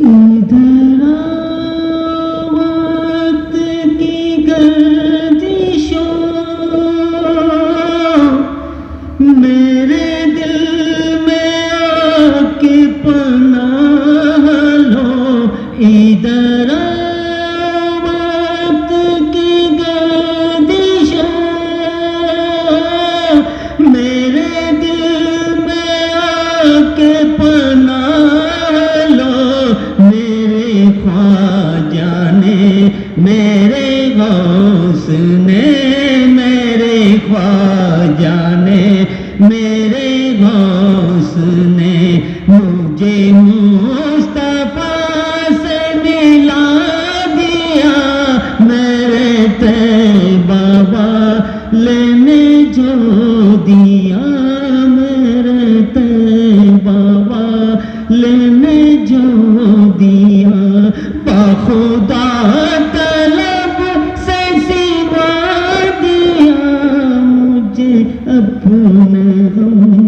ادھر وقت کی گردشوں میرے دل میں آ کے پناہ لو. ادھر وقت کی گردشوں میرے دل میں آ کے پناہ لو. میرے خواجہ نے میرے غوث نے میرے خواجہ نے میرے غوث نے مجھے مصطفیٰ سے ملا دیا. میرے طیبہ والے نے جو دیا میرے طیبہ والے نے جو دیا. بخدا طلب سے سوا دیا مجھے اپنے غم